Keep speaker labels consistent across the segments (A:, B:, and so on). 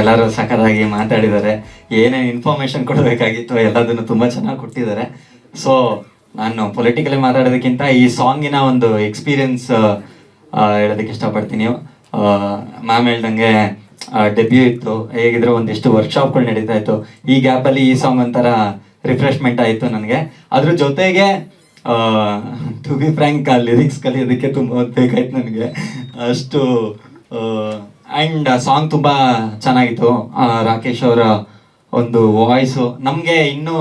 A: ಎಲ್ಲರೂ ಸಖತ್ತಾಗಿ ಮಾತಾಡಿದ್ದಾರೆ. ಏನೇನು ಇನ್ಫಾರ್ಮೇಶನ್ ಕೊಡಬೇಕಾಗಿತ್ತು ಎಲ್ಲದನ್ನು ತುಂಬ ಚೆನ್ನಾಗಿ ಕೊಟ್ಟಿದ್ದಾರೆ. ಸೊ ನಾನು ಪೊಲಿಟಿಕಲಿ ಮಾತಾಡೋದಕ್ಕಿಂತ ಈ ಸಾಂಗಿನ ಒಂದು ಎಕ್ಸ್ಪೀರಿಯನ್ಸ್ ಹೇಳೋದಕ್ಕೆ ಇಷ್ಟಪಡ್ತೀನಿ. ಮ್ಯಾಮ್ ಹೇಳ್ದಂಗೆ ಡೆಬ್ಯೂ ಇತ್ತು, ಹೇಗಿದ್ರು ಒಂದಿಷ್ಟು ವರ್ಕ್ಶಾಪ್ಗಳು ನಡೀತಾ ಇತ್ತು. ಈ ಗ್ಯಾಪಲ್ಲಿ ಈ ಸಾಂಗ್ ಒಂಥರ ರಿಫ್ರೆಶ್ಮೆಂಟ್ ಆಯಿತು ನನಗೆ. ಅದ್ರ ಜೊತೆಗೆ ಟು ಬಿ ಫ್ರ್ಯಾಂಕ್ ಲಿರಿಕ್ಸ್ ಕಲಿಯೋದಕ್ಕೆ ತುಂಬ ಓದಬೇಕಾಯ್ತು ನನಗೆ ಅಷ್ಟು. ಆ್ಯಂಡ್ ಸಾಂಗ್ ತುಂಬ ಚೆನ್ನಾಗಿತ್ತು. ರಾಕೇಶ್ ಅವರ ಒಂದು ವಾಯ್ಸು ನಮಗೆ ಇನ್ನೂ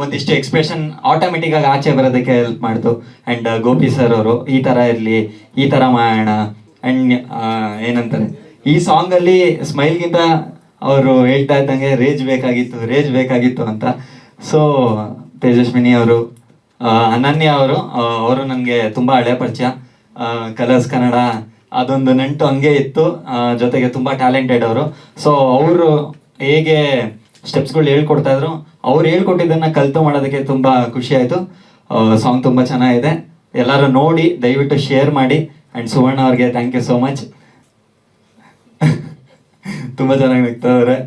A: ಒಂದಿಷ್ಟು ಎಕ್ಸ್ಪ್ರೆಷನ್ ಆಟೋಮೆಟಿಕ್ಕಾಗಿ ಆಚೆ ಬರೋದಕ್ಕೆ ಹೆಲ್ಪ್ ಮಾಡ್ತು. ಆ್ಯಂಡ್ ಗೋಪಿ ಸರ್ ಅವರು ಈ ಥರ ಇರಲಿ, ಈ ಥರ ಮಾಡೋಣ. ಆ್ಯಂಡ್ ಏನಂತಾರೆ, ಈ ಸಾಂಗಲ್ಲಿ ಸ್ಮೈಲ್ಗಿಂತ ಅವರು ಹೇಳ್ತಾ ಇದ್ದಂಗೆ ರೇಜ್ ಬೇಕಾಗಿತ್ತು ಅಂತ. ಸೊ ತೇಜಸ್ವಿನಿ ಅವರು, ಅನನ್ಯ ಅವರು ನನಗೆ ತುಂಬ ಹಳೆ ಪರಿಚಯ. ಕಲರ್ಸ್ ಕನ್ನಡ ಅದೊಂದು ನಂಟು ಹಂಗೆ ಇತ್ತು. ಜೊತೆಗೆ ತುಂಬ ಟ್ಯಾಲೆಂಟೆಡ್ ಅವರು. ಸೊ ಅವರು ಹೇಗೆ ಸ್ಟೆಪ್ಸ್ಗಳು ಹೇಳ್ಕೊಡ್ತಾ ಇದ್ರು, ಅವ್ರು ಹೇಳ್ಕೊಟ್ಟಿದ್ದನ್ನು ಕಲಿತು ಮಾಡೋದಕ್ಕೆ ತುಂಬ ಖುಷಿ ಆಯಿತು. ಸಾಂಗ್ ತುಂಬ ಚೆನ್ನಾಗಿದೆ, ಎಲ್ಲರೂ ನೋಡಿ ದಯವಿಟ್ಟು ಶೇರ್ ಮಾಡಿ. ಆ್ಯಂಡ್ ಸುವರ್ಣ ಅವ್ರಿಗೆ ಥ್ಯಾಂಕ್ ಯು ಸೋ ಮಚ್, ತುಂಬ ಚೆನ್ನಾಗಿ ನಗ್ತಾವ್ರೆ.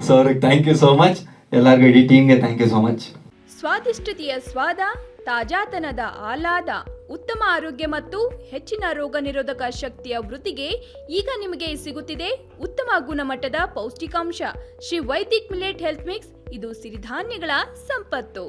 A: ಸೊ ಅವ್ರಿಗೆ ಥ್ಯಾಂಕ್ ಯು ಸೋ ಮಚ್, ಎಲ್ಲರಿಗೂ ಇಡೀ ಟೀಮ್ಗೆ ಥ್ಯಾಂಕ್ ಯು ಸೋ ಮಚ್.
B: ಸ್ವಾದಿಷ್ಟತೆಯ ಸ್ವಾದ, ತಾಜಾತನದ ಆಹ್ಲಾದ, ಉತ್ತಮ ಆರೋಗ್ಯ ಮತ್ತು ಹೆಚ್ಚಿನ ರೋಗ ನಿರೋಧಕ ಶಕ್ತಿಯ ವೃದ್ಧಿಗೆ ಈಗ ನಿಮಗೆ ಸಿಗುತ್ತಿದೆ ಉತ್ತಮ ಗುಣಮಟ್ಟದ ಪೌಷ್ಟಿಕಾಂಶ. Shri Vaidik millet health mix, ಇದು ಸಿರಿಧಾನ್ಯಗಳ ಸಂಪತ್ತು.